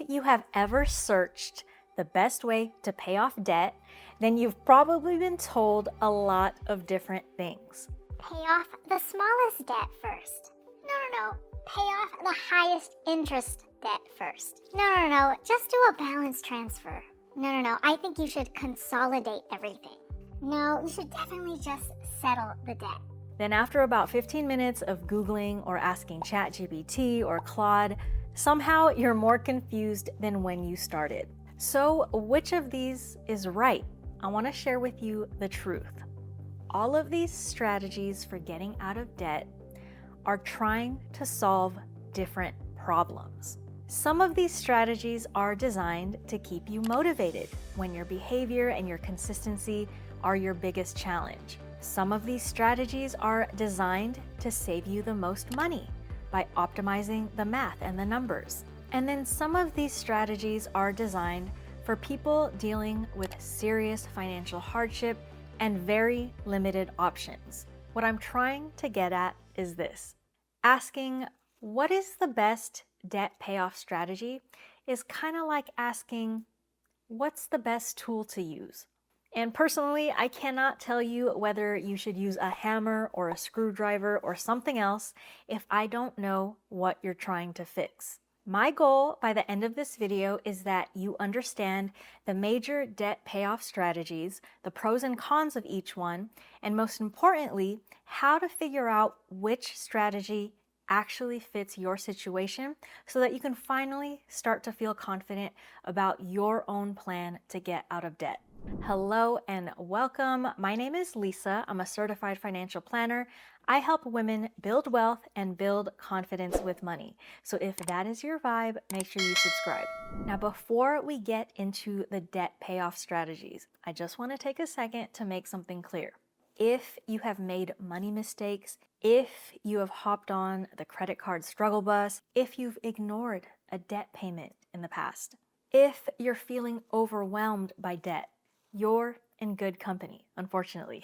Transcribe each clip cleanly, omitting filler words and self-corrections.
you have ever searched the best way to pay off debt, then you've probably been told a lot of different things. Pay off the smallest debt first. No. Pay off the highest interest debt first. No. Just do a balance transfer. No. I think you should consolidate everything. No, you should definitely just settle the debt. Then after about 15 minutes of Googling or asking ChatGPT or Claude, somehow you're more confused than when you started. So which of these is right? I want to share with you the truth. All of these strategies for getting out of debt are trying to solve different problems. Some of these strategies are designed to keep you motivated when your behavior and your consistency are your biggest challenge. Some of these strategies are designed to save you the most money by optimizing the math and the numbers. And then some of these strategies are designed for people dealing with serious financial hardship and very limited options. What I'm trying to get at is this. Asking, what is the best debt payoff strategy is kind of like asking, what's the best tool to use? And personally, I cannot tell you whether you should use a hammer or a screwdriver or something else if I don't know what you're trying to fix. My goal by the end of this video is that you understand the major debt payoff strategies, the pros and cons of each one, and most importantly, how to figure out which strategy actually fits your situation so that you can finally start to feel confident about your own plan to get out of debt. Hello and welcome. My name is Lissa. I'm a certified financial planner. I help women build wealth and build confidence with money. So if that is your vibe, make sure you subscribe. Now, before we get into the debt payoff strategies, I just want to take a second to make something clear. If you have made money mistakes, if you have hopped on the credit card struggle bus, if you've ignored a debt payment in the past, if you're feeling overwhelmed by debt, you're in good company, unfortunately.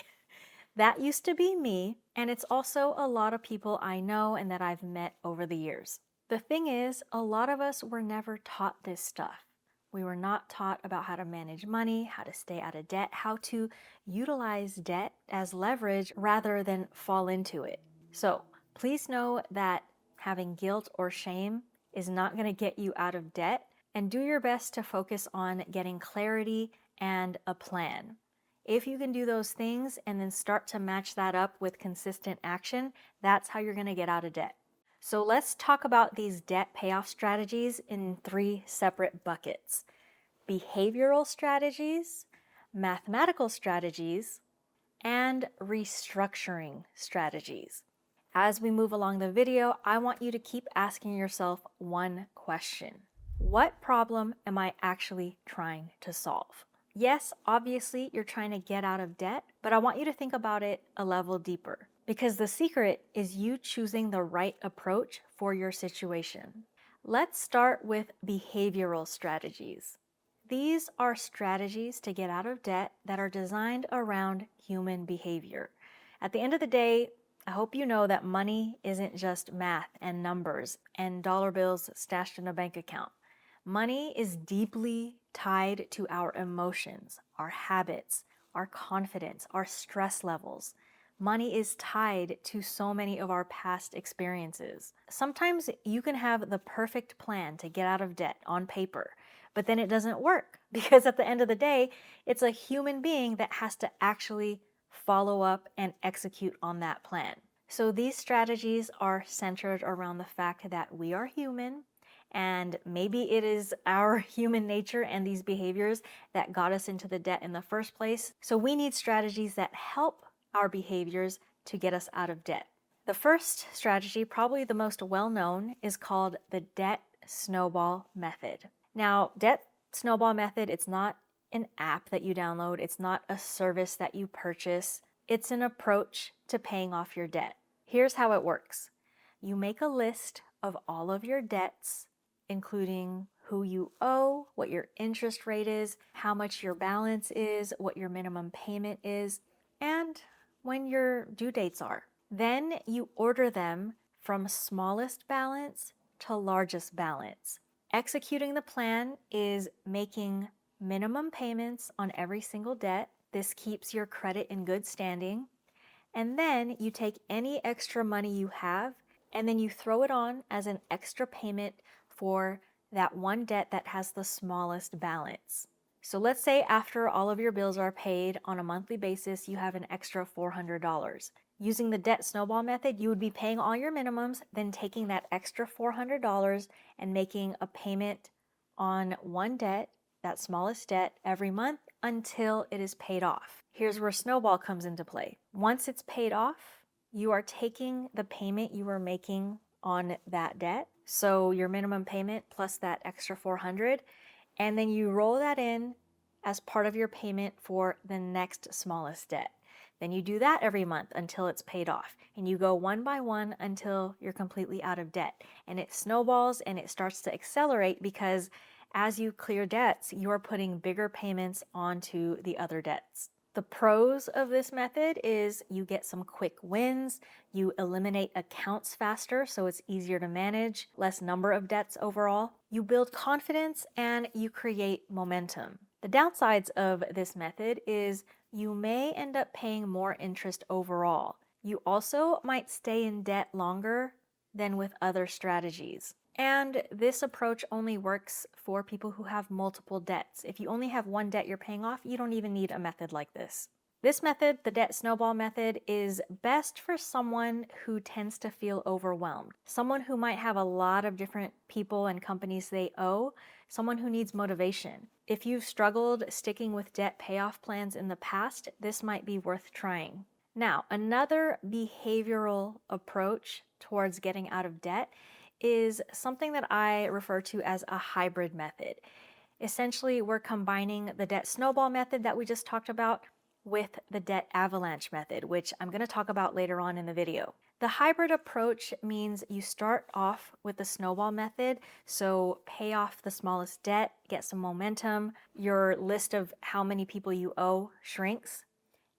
That used to be me, and it's also a lot of people I know and that I've met over the years. The thing is, a lot of us were never taught this stuff. We were not taught about how to manage money, how to stay out of debt, how to utilize debt as leverage rather than fall into it. So please know that having guilt or shame is not going to get you out of debt, and do your best to focus on getting clarity and a plan. If you can do those things and then start to match that up with consistent action, that's how you're going to get out of debt. So let's talk about these debt payoff strategies in 3 separate buckets: behavioral strategies, mathematical strategies, and restructuring strategies. As we move along the video, I want you to keep asking yourself one question. What problem am I actually trying to solve? Yes, obviously you're trying to get out of debt, but I want you to think about it a level deeper, because the secret is you choosing the right approach for your situation. Let's start with behavioral strategies. These are strategies to get out of debt that are designed around human behavior. At the end of the day, I hope you know that money isn't just math and numbers and dollar bills stashed in a bank account. Money is deeply tied to our emotions, our habits, our confidence, our stress levels. Money is tied to so many of our past experiences. Sometimes you can have the perfect plan to get out of debt on paper, but then it doesn't work because at the end of the day, it's a human being that has to actually follow up and execute on that plan. So these strategies are centered around the fact that we are human, and maybe it is our human nature and these behaviors that got us into the debt in the first place. So we need strategies that help our behaviors to get us out of debt. The first strategy, probably the most well-known, is called the debt snowball method. Now, debt snowball method, it's not an app that you download. It's not a service that you purchase. It's an approach to paying off your debt. Here's how it works. You make a list of all of your debts, including who you owe, what your interest rate is, how much your balance is, what your minimum payment is, and when your due dates are. Then you order them from smallest balance to largest balance. Executing the plan is making minimum payments on every single debt. This keeps your credit in good standing. And then you take any extra money you have and then you throw it on as an extra payment for that one debt that has the smallest balance. So let's say after all of your bills are paid on a monthly basis, you have an extra $400. Using the debt snowball method, you would be paying all your minimums, then taking that extra $400 and making a payment on one debt, that smallest debt, every month until it is paid off. Here's where Snowball comes into play. Once it's paid off, you are taking the payment you were making on that debt, so your minimum payment plus that extra $400, and then you roll that in as part of your payment for the next smallest debt. Then you do that every month until it's paid off, and you go one by one until you're completely out of debt. And it snowballs and it starts to accelerate because as you clear debts, you are putting bigger payments onto the other debts. The pros of this method is you get some quick wins, you eliminate accounts faster so it's easier to manage, less number of debts overall. You build confidence and you create momentum. The downsides of this method is you may end up paying more interest overall. You also might stay in debt longer than with other strategies. And this approach only works for people who have multiple debts. If you only have one debt you're paying off, you don't even need a method like this. This method, the debt snowball method, is best for someone who tends to feel overwhelmed. Someone who might have a lot of different people and companies they owe, someone who needs motivation. If you've struggled sticking with debt payoff plans in the past, this might be worth trying. Now, another behavioral approach towards getting out of debt is something that I refer to as a hybrid method. Essentially, we're combining the debt snowball method that we just talked about with the debt avalanche method, which I'm going to talk about later on in the video. The hybrid approach means you start off with the snowball method, so pay off the smallest debt, get some momentum, your list of how many people you owe shrinks.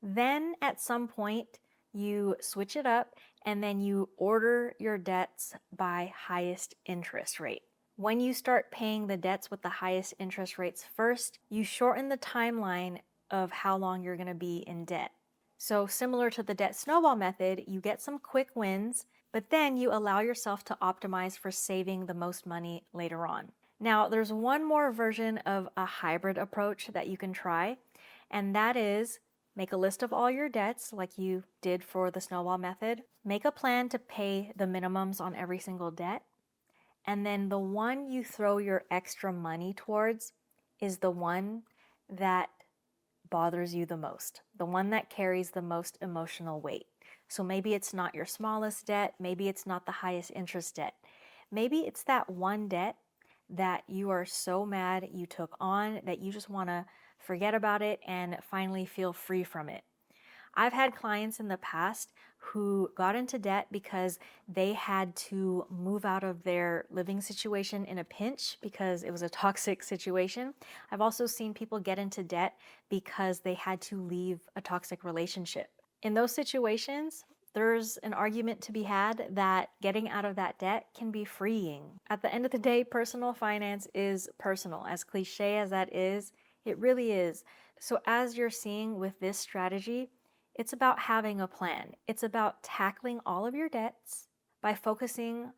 Then at some point, you switch it up and then you order your debts by highest interest rate. When you start paying the debts with the highest interest rates first, you shorten the timeline of how long you're going to be in debt. So similar to the debt snowball method, you get some quick wins, but then you allow yourself to optimize for saving the most money later on. Now, there's one more version of a hybrid approach that you can try, and that is make a list of all your debts like you did for the snowball method. Make a plan to pay the minimums on every single debt. And then the one you throw your extra money towards is the one that bothers you the most, the one that carries the most emotional weight. So maybe it's not your smallest debt, maybe it's not the highest interest debt. Maybe it's that one debt that you are so mad you took on that you just want to forget about it and finally feel free from it. I've had clients in the past who got into debt because they had to move out of their living situation in a pinch because it was a toxic situation. I've also seen people get into debt because they had to leave a toxic relationship. In those situations, there's an argument to be had that getting out of that debt can be freeing. At the end of the day, personal finance is personal. As cliche as that is, it really is. So as you're seeing with this strategy, it's about having a plan. It's about tackling all of your debts by focusing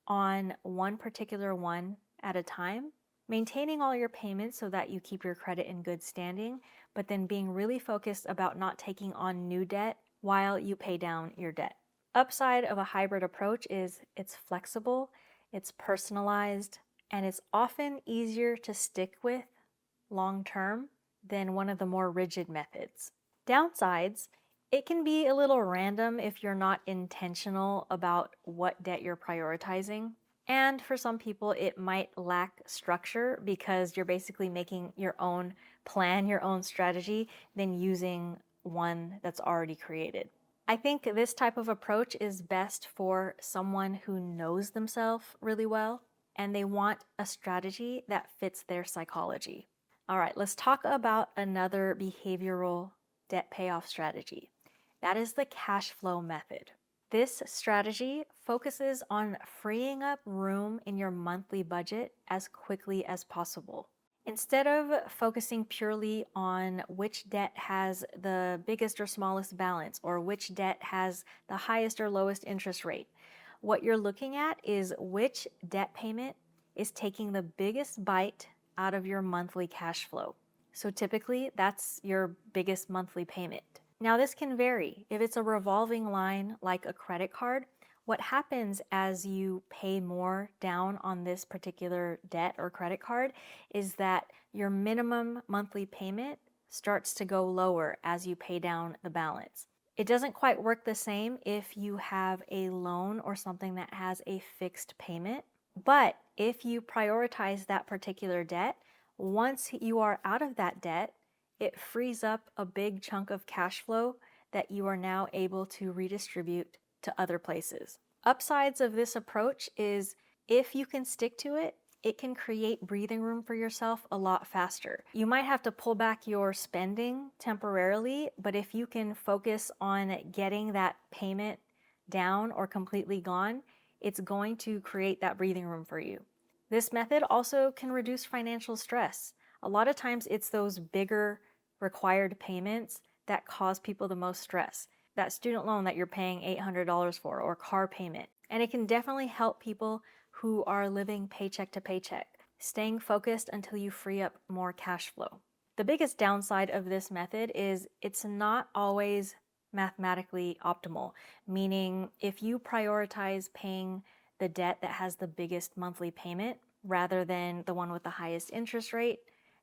on one particular one at a time, maintaining all your payments so that you keep your credit in good standing, but then being really focused about not taking on new debt while you pay down your debt. Upside of a hybrid approach is it's flexible, it's personalized, and it's often easier to stick with long term than one of the more rigid methods. Downsides, it can be a little random if you're not intentional about what debt you're prioritizing. And for some people, it might lack structure because you're basically making your own plan, your own strategy, than using one that's already created. I think this type of approach is best for someone who knows themselves really well and they want a strategy that fits their psychology. All right, let's talk about another behavioral debt payoff strategy. That is the cash flow method. This strategy focuses on freeing up room in your monthly budget as quickly as possible. Instead of focusing purely on which debt has the biggest or smallest balance or which debt has the highest or lowest interest rate, what you're looking at is which debt payment is taking the biggest bite out of your monthly cash flow. So typically that's your biggest monthly payment. Now this can vary. If it's a revolving line like a credit card, what happens as you pay more down on this particular debt or credit card is that your minimum monthly payment starts to go lower as you pay down the balance. It doesn't quite work the same if you have a loan or something that has a fixed payment, but if you prioritize that particular debt, once you are out of that debt, it frees up a big chunk of cash flow that you are now able to redistribute to other places. Upsides of this approach is if you can stick to it, it can create breathing room for yourself a lot faster. You might have to pull back your spending temporarily, but if you can focus on getting that payment down or completely gone, it's going to create that breathing room for you. This method also can reduce financial stress. A lot of times it's those bigger required payments that cause people the most stress. That student loan that you're paying $800 for, or car payment. And it can definitely help people who are living paycheck to paycheck, staying focused until you free up more cash flow. The biggest downside of this method is it's not always mathematically optimal, meaning if you prioritize paying the debt that has the biggest monthly payment rather than the one with the highest interest rate,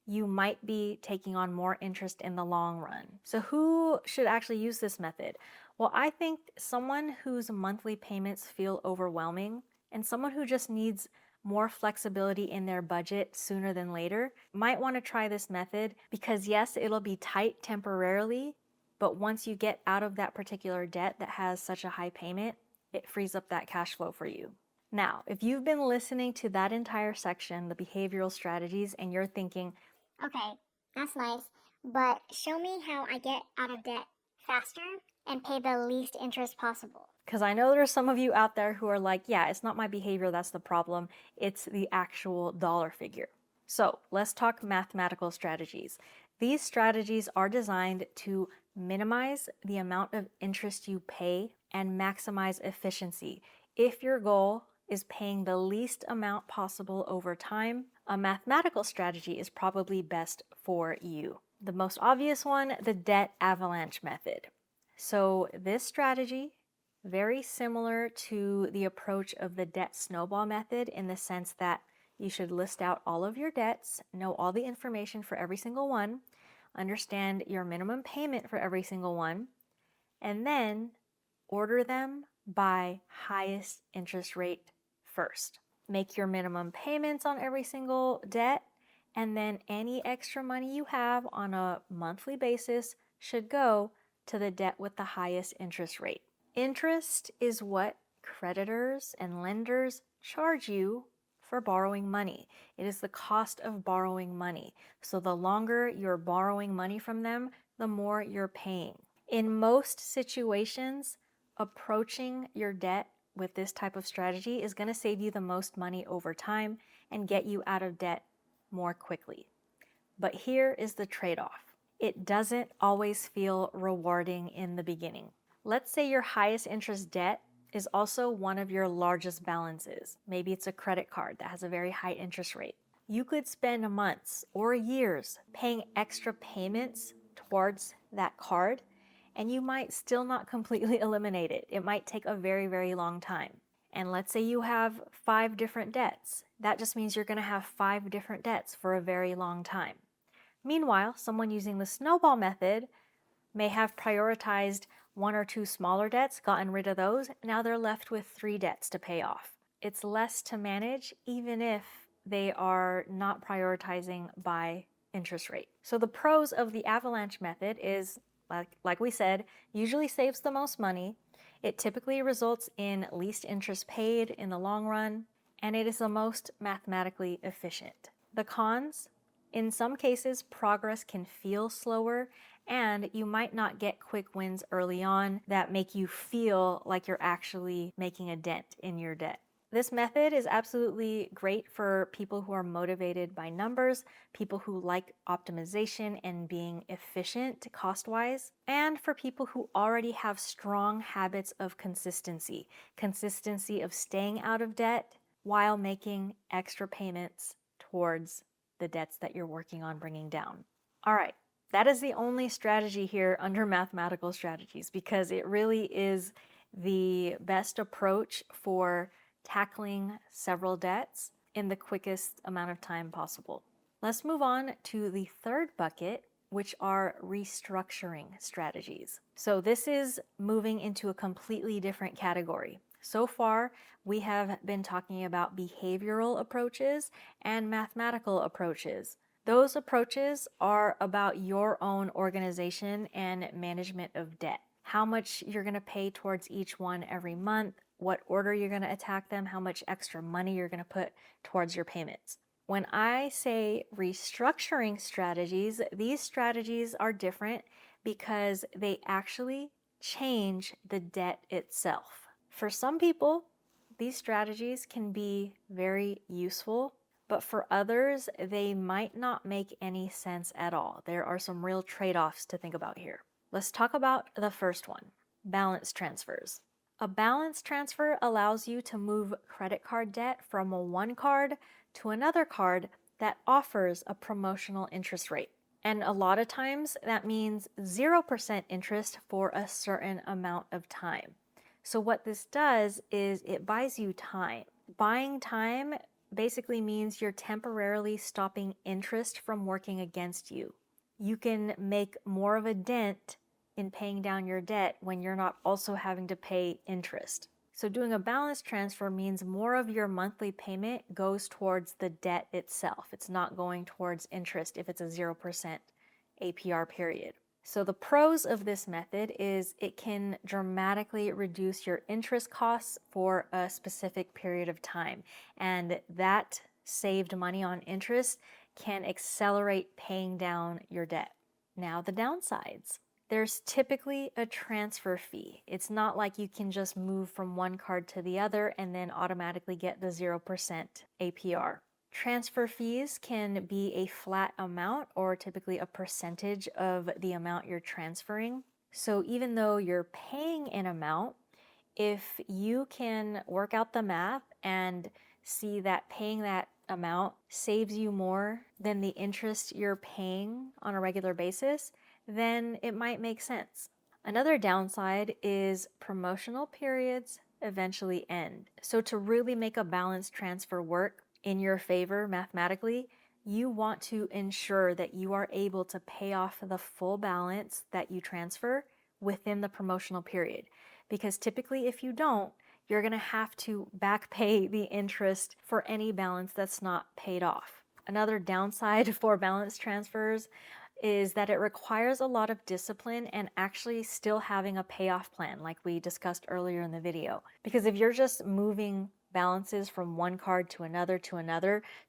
you might be taking on more interest in the long run. So who should actually use this method? Well, I think someone whose monthly payments feel overwhelming and someone who just needs more flexibility in their budget sooner than later might want to try this method because yes, it'll be tight temporarily, but once you get out of that particular debt that has such a high payment, it frees up that cash flow for you. Now, if you've been listening to that entire section, the behavioral strategies, and you're thinking, Okay, that's nice, but show me how I get out of debt faster and pay the least interest possible. because I know there's some of you out there who are like, yeah, it's not my behavior that's the problem, it's the actual dollar figure. So let's talk mathematical strategies. These strategies are designed to minimize the amount of interest you pay and maximize efficiency. If your goal is paying the least amount possible over time, a mathematical strategy is probably best for you. The most obvious one, the debt avalanche method. So this strategy, very similar to the approach of the debt snowball method in the sense that you should list out all of your debts, know all the information for every single one, understand your minimum payment for every single one, and then order them by highest interest rate first. Make your minimum payments on every single debt, and then any extra money you have on a monthly basis should go to the debt with the highest interest rate. Interest is what creditors and lenders charge you for borrowing money. It is the cost of borrowing money. So the longer you're borrowing money from them, the more you're paying. In most situations, approaching your debt with this type of strategy is going to save you the most money over time and get you out of debt more quickly. But here is the trade-off. It doesn't always feel rewarding in the beginning. Let's say your highest interest debt is also one of your largest balances. Maybe it's a credit card that has a very high interest rate. You could spend months or years paying extra payments towards that card, and you might still not completely eliminate it. It might take a very, very long time. And let's say you have 5 different debts. That just means you're going to have 5 different debts for a very long time. Meanwhile, someone using the snowball method may have prioritized 1 or 2 smaller debts, gotten rid of those, now they're left with 3 debts to pay off. It's less to manage even if they are not prioritizing by interest rate. So the pros of the avalanche method is, like we said, usually saves the most money. It typically results in least interest paid in the long run, and it is the most mathematically efficient. The cons, In some cases, progress can feel slower, and you might not get quick wins early on that make you feel like you're actually making a dent in your debt. This method is absolutely great for people who are motivated by numbers, people who like optimization and being efficient cost-wise, and for people who already have strong habits of consistency of staying out of debt while making extra payments towards the debts that you're working on bringing down. All right, that is the only strategy here under mathematical strategies because it really is the best approach for tackling several debts in the quickest amount of time possible. Let's move on to the third bucket, which are restructuring strategies. So this is moving into a completely different category. So far, we have been talking about behavioral approaches and mathematical approaches. Those approaches are about your own organization and management of debt. How much you're going to pay towards each one every month, what order you're going to attack them, how much extra money you're going to put towards your payments. When I say restructuring strategies, these strategies are different because they actually change the debt itself. For some people, these strategies can be very useful, but for others, they might not make any sense at all. There are some real trade-offs to think about here. Let's talk about the first one, balance transfers. A balance transfer allows you to move credit card debt from one card to another card that offers a promotional interest rate. And a lot of times that means 0% interest for a certain amount of time. So what this does is it buys you time. Buying time basically means you're temporarily stopping interest from working against you. You can make more of a dent in paying down your debt when you're not also having to pay interest. So doing a balance transfer means more of your monthly payment goes towards the debt itself. It's not going towards interest if it's a 0% APR period. So the pros of this method is it can dramatically reduce your interest costs for a specific period of time. And that saved money on interest can accelerate paying down your debt. Now the downsides. There's typically a transfer fee. It's not like you can just move from one card to the other and then automatically get the 0% APR. Transfer fees can be a flat amount or typically a percentage of the amount you're transferring. So even though you're paying an amount, if you can work out the math and see that paying that amount saves you more than the interest you're paying on a regular basis, then it might make sense. Another downside is promotional periods eventually end. So to really make a balance transfer work in your favor mathematically, you want to ensure that you are able to pay off the full balance that you transfer within the promotional period. Because typically if you don't, you're going to have to back pay the interest for any balance that's not paid off. Another downside for balance transfers is that it requires a lot of discipline and actually still having a payoff plan like we discussed earlier in the video. Because if you're just moving balances from one card to another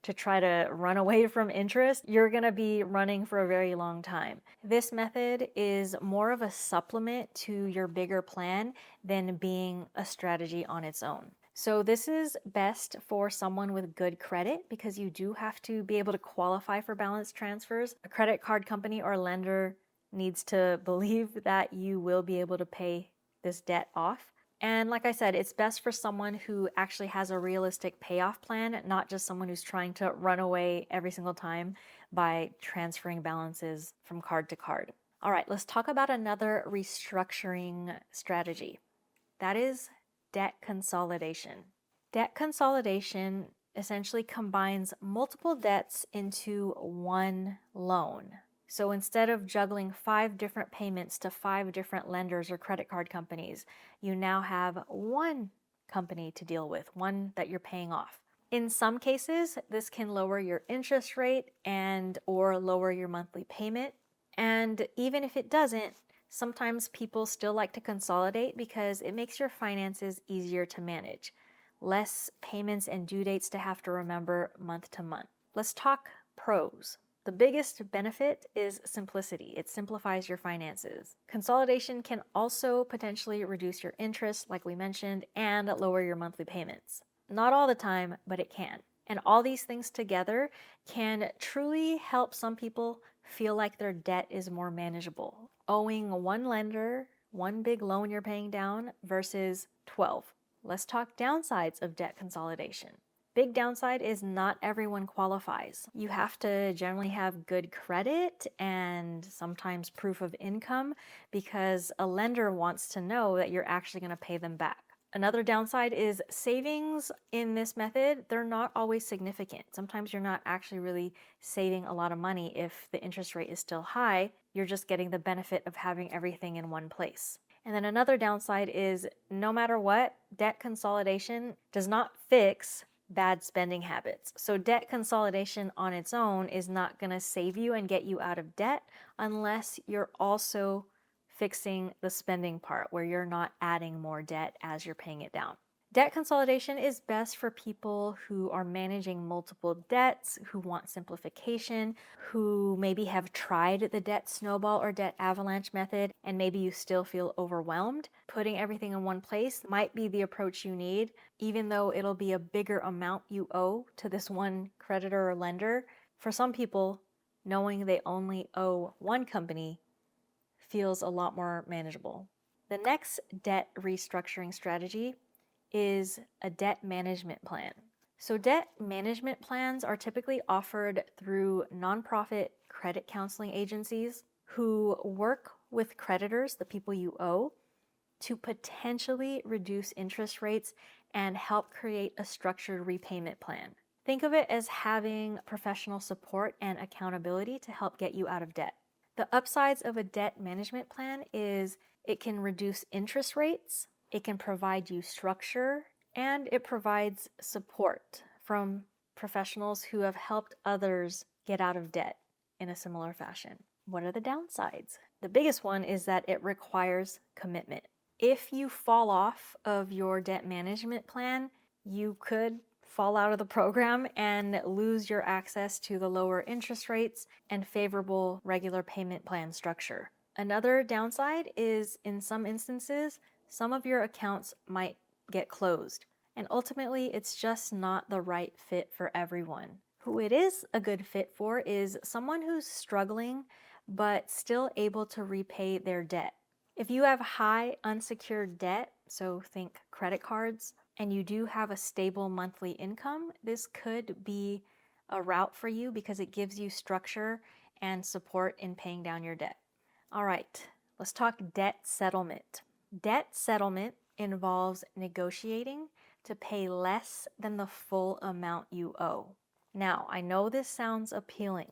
to try to run away from interest, you're going to be running for a very long time. This method is more of a supplement to your bigger plan than being a strategy on its own. So this is best for someone with good credit because you do have to be able to qualify for balance transfers. A credit card company or lender needs to believe that you will be able to pay this debt off. And like I said, it's best for someone who actually has a realistic payoff plan, not just someone who's trying to run away every single time by transferring balances from card to card. All right, let's talk about another restructuring strategy. That is debt consolidation. Debt consolidation essentially combines multiple debts into one loan. So instead of juggling 5 different payments to 5 different lenders or credit card companies, you now have one company to deal with, one that you're paying off. In some cases, this can lower your interest rate and or lower your monthly payment. And even if it doesn't, sometimes people still like to consolidate because it makes your finances easier to manage. Less payments and due dates to have to remember month to month. Let's talk pros. The biggest benefit is simplicity. It simplifies your finances. Consolidation can also potentially reduce your interest, like we mentioned, and lower your monthly payments. Not all the time, but it can. And all these things together can truly help some people feel like their debt is more manageable. Owing one lender, one big loan you're paying down versus 12. Let's talk downsides of debt consolidation. Big downside is not everyone qualifies. You have to generally have good credit and sometimes proof of income because a lender wants to know that you're actually going to pay them back. Another downside is savings in this method, they're not always significant. Sometimes you're not actually really saving a lot of money if the interest rate is still high. You're just getting the benefit of having everything in one place. And then another downside is no matter what, debt consolidation does not fix bad spending habits. So debt consolidation on its own is not going to save you and get you out of debt unless you're also fixing the spending part where you're not adding more debt as you're paying it down. Debt consolidation is best for people who are managing multiple debts, who want simplification, who maybe have tried the debt snowball or debt avalanche method, and maybe you still feel overwhelmed. Putting everything in one place might be the approach you need, even though it'll be a bigger amount you owe to this one creditor or lender. For some people, knowing they only owe one company feels a lot more manageable. The next debt restructuring strategy is a debt management plan. So debt management plans are typically offered through nonprofit credit counseling agencies who work with creditors, the people you owe, to potentially reduce interest rates and help create a structured repayment plan. Think of it as having professional support and accountability to help get you out of debt. The upsides of a debt management plan is it can reduce interest rates, it can provide you structure, and it provides support from professionals who have helped others get out of debt in a similar fashion. What are the downsides? The biggest one is that it requires commitment. If you fall off of your debt management plan, you could fall out of the program and lose your access to the lower interest rates and favorable regular payment plan structure. Another downside is in some instances, some of your accounts might get closed. And ultimately, it's just not the right fit for everyone. Who it is a good fit for is someone who's struggling but still able to repay their debt. If you have high unsecured debt, so think credit cards, and you do have a stable monthly income, this could be a route for you because it gives you structure and support in paying down your debt. All right, let's talk debt settlement. Debt settlement involves negotiating to pay less than the full amount you owe. Now, I know this sounds appealing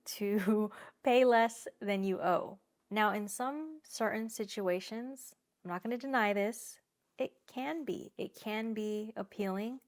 to pay less than you owe. Now, in some certain situations, I'm not going to deny this, it can be appealing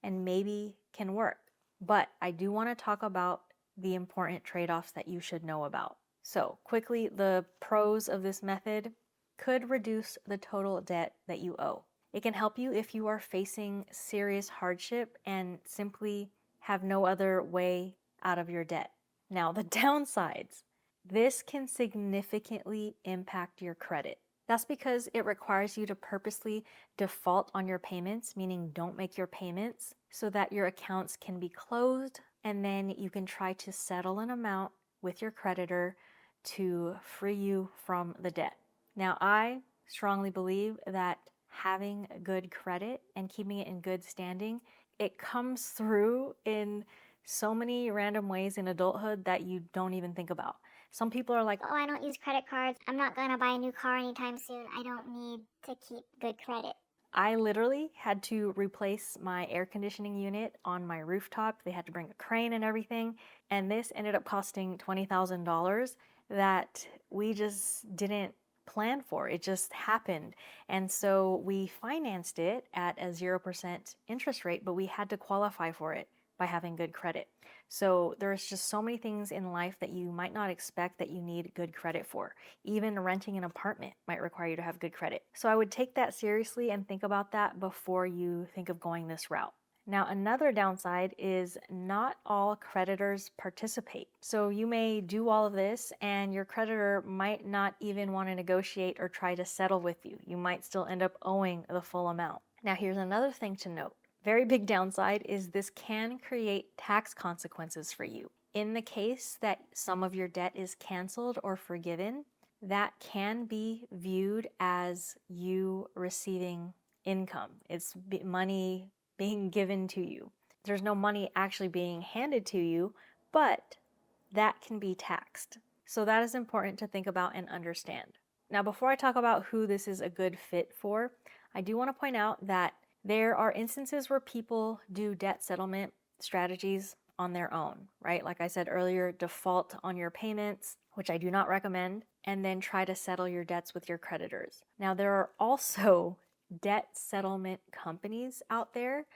and maybe can work. But I do want to talk about the important trade-offs that you should know about. So quickly, the pros of this method could reduce the total debt that you owe. It can help you if you are facing serious hardship and simply have no other way out of your debt. Now, the downsides. This can significantly impact your credit. That's because it requires you to purposely default on your payments, meaning don't make your payments, so that your accounts can be closed, and then you can try to settle an amount with your creditor to free you from the debt. Now, I strongly believe that having good credit and keeping it in good standing, it comes through in so many random ways in adulthood that you don't even think about. Some people are like, Oh, I don't use credit cards. I'm not going to buy a new car anytime soon. I don't need to keep good credit. I literally had to replace my air conditioning unit on my rooftop. They had to bring a crane and everything. And this ended up costing $20,000 that we just didn't plan for. It just happened. And so we financed it at a 0% interest rate, but we had to qualify for it by having good credit. So there's just so many things in life that you might not expect that you need good credit for. Even renting an apartment might require you to have good credit. So I would take that seriously and think about that before you think of going this route. Now, another downside is not all creditors participate. So you may do all of this and your creditor might not even want to negotiate or try to settle with you. You might still end up owing the full amount. Now, here's another thing to note. Very big downside is this can create tax consequences for you. In the case that some of your debt is canceled or forgiven, that can be viewed as you receiving income. It's money being given to you. There's no money actually being handed to you, but that can be taxed. So that is important to think about and understand. Now, before I talk about who this is a good fit for, I do want to point out that there are instances where people do debt settlement strategies on their own, right? Like I said earlier, default on your payments, which I do not recommend, and then try to settle your debts with your creditors. Now, there are also debt settlement companies out there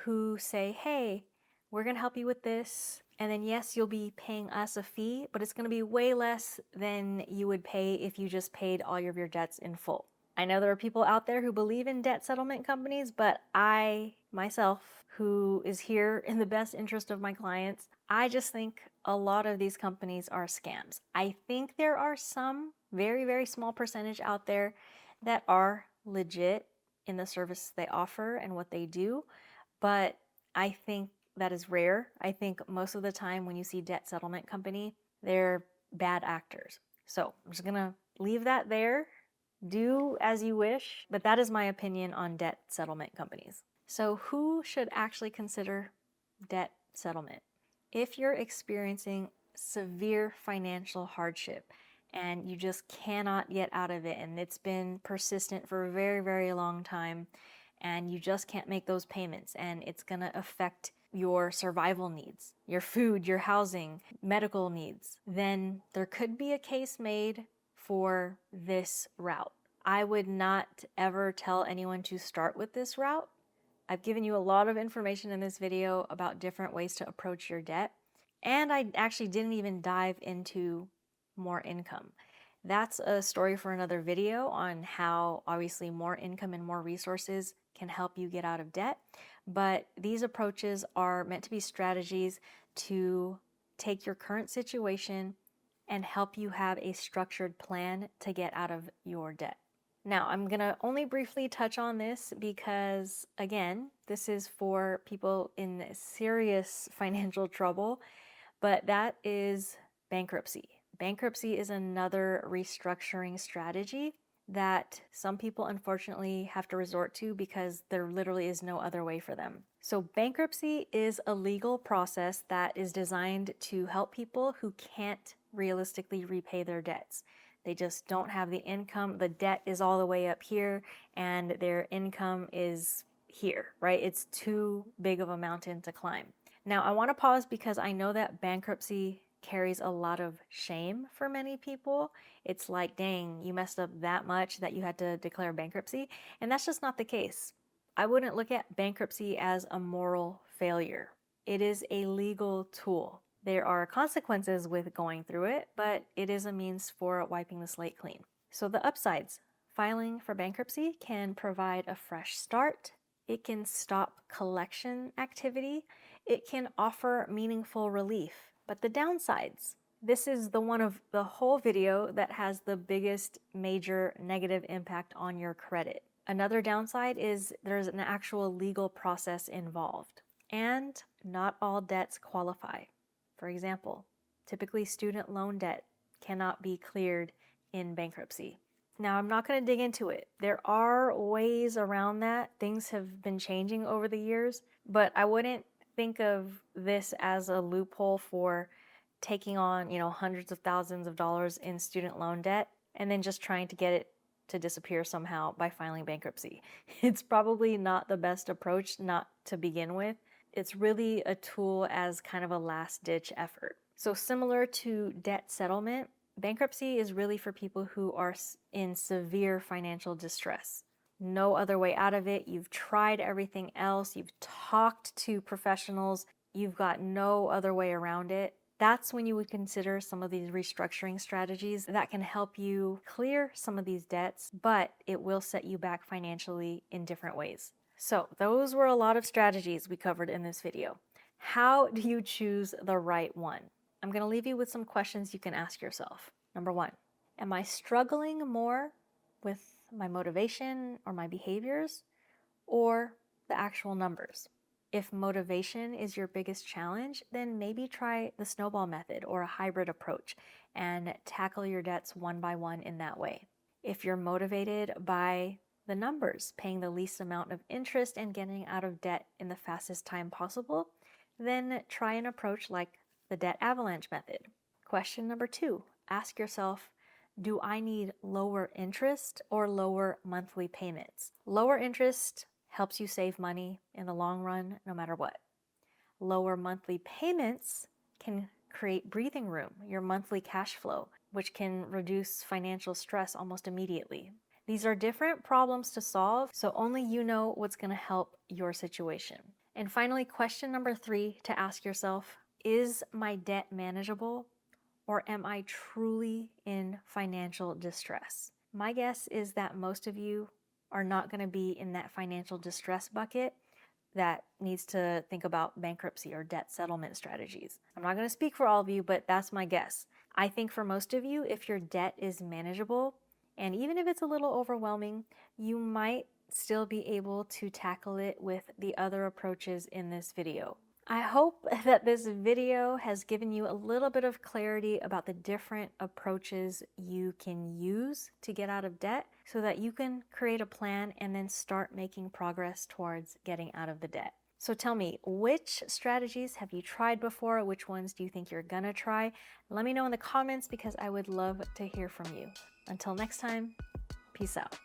who say, hey, we're going to help you with this. And then, yes, you'll be paying us a fee, but it's going to be way less than you would pay if you just paid all of your debts in full. I know there are people out there who believe in debt settlement companies, but I, myself, who is here in the best interest of my clients, I just think a lot of these companies are scams. I think there are some very, very small percentage out there that are legit in the service they offer and what they do, but I think that is rare. I think most of the time when you see debt settlement company, they're bad actors. So I'm just gonna leave that there. Do as you wish, but that is my opinion on debt settlement companies. So who should actually consider debt settlement? If you're experiencing severe financial hardship and you just cannot get out of it and it's been persistent for a very, very long time and you just can't make those payments and it's going to affect your survival needs, your food, your housing, medical needs, then there could be a case made for this route. I would not ever tell anyone to start with this route. I've given you a lot of information in this video about different ways to approach your debt, and I actually didn't even dive into more income. That's a story for another video on how obviously more income and more resources can help you get out of debt. But these approaches are meant to be strategies to take your current situation and help you have a structured plan to get out of your debt. Now, I'm going to only briefly touch on this because, again, this is for people in serious financial trouble, but that is bankruptcy. Bankruptcy is another restructuring strategy that some people unfortunately have to resort to because there literally is no other way for them. So bankruptcy is a legal process that is designed to help people who can't realistically repay their debts. They just don't have the income. The debt is all the way up here and their income is here, right? It's too big of a mountain to climb. Now, I want to pause because I know that bankruptcy carries a lot of shame for many people. It's like, dang, you messed up that much that you had to declare bankruptcy. And that's just not the case. I wouldn't look at bankruptcy as a moral failure. It is a legal tool. There are consequences with going through it, but it is a means for wiping the slate clean. So the upsides: filing for bankruptcy can provide a fresh start. It can stop collection activity. It can offer meaningful relief. But the downsides: this is the one of the whole video that has the biggest major negative impact on your credit. Another downside is there's an actual legal process involved, and not all debts qualify. For example, typically student loan debt cannot be cleared in bankruptcy. Now, I'm not going to dig into it. There are ways around that. Things have been changing over the years, but I wouldn't think of this as a loophole for taking on, hundreds of thousands of dollars in student loan debt and then just trying to get it to disappear somehow by filing bankruptcy. It's probably not the best approach, not to begin with. It's really a tool as kind of a last-ditch effort. So similar to debt settlement, bankruptcy is really for people who are in severe financial distress. No other way out of it. You've tried everything else. You've talked to professionals. You've got no other way around it. That's when you would consider some of these restructuring strategies that can help you clear some of these debts, but it will set you back financially in different ways. So those were a lot of strategies we covered in this video. How do you choose the right one? I'm going to leave you with some questions you can ask yourself. Number one, am I struggling more with my motivation or my behaviors or the actual numbers? If motivation is your biggest challenge, then maybe try the snowball method or a hybrid approach and tackle your debts one by one in that way. If you're motivated by the numbers, paying the least amount of interest and getting out of debt in the fastest time possible, then try an approach like the debt avalanche method. Question number two, ask yourself, do I need lower interest or lower monthly payments? Lower interest helps you save money in the long run, no matter what. Lower monthly payments can create breathing room, your monthly cash flow, which can reduce financial stress almost immediately. These are different problems to solve, so only you know what's going to help your situation. And finally, question number three to ask yourself, is my debt manageable or am I truly in financial distress? My guess is that most of you are not going to be in that financial distress bucket that needs to think about bankruptcy or debt settlement strategies. I'm not going to speak for all of you, but that's my guess. I think for most of you, if your debt is manageable, and even if it's a little overwhelming, you might still be able to tackle it with the other approaches in this video. I hope that this video has given you a little bit of clarity about the different approaches you can use to get out of debt so that you can create a plan and then start making progress towards getting out of the debt. So tell me, which strategies have you tried before? Which ones do you think you're gonna try? Let me know in the comments because I would love to hear from you. Until next time, peace out.